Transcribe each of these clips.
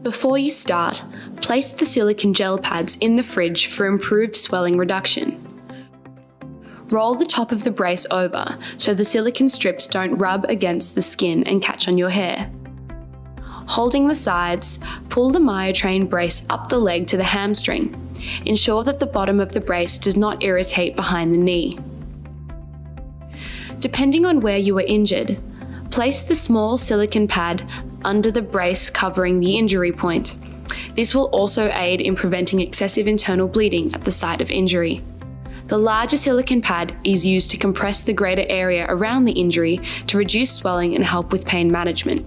Before you start, place the silicone gel pads in the fridge for improved swelling reduction. Roll the top of the brace over so the silicone strips don't rub against the skin and catch on your hair. Holding the sides, pull the MyoTrain brace up the leg to the hamstring. Ensure that the bottom of the brace does not irritate behind the knee. Depending on where you were injured, place the small silicone pad under the brace covering the injury point. This will also aid in preventing excessive internal bleeding at the site of injury. The larger silicone pad is used to compress the greater area around the injury to reduce swelling and help with pain management.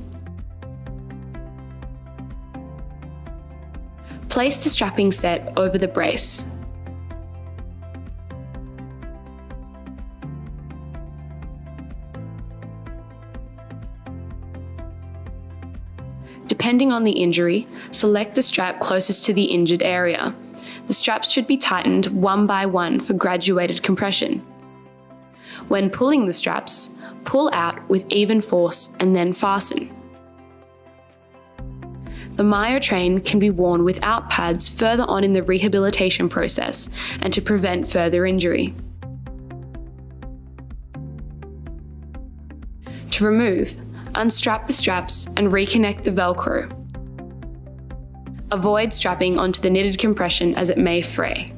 Place the strapping set over the brace. Depending on the injury, select the strap closest to the injured area. The straps should be tightened one by one for graduated compression. When pulling the straps, pull out with even force and then fasten. The MyoTrain can be worn without pads further on in the rehabilitation process and to prevent further injury. To remove, unstrap the straps and reconnect the Velcro. Avoid strapping onto the knitted compression as it may fray.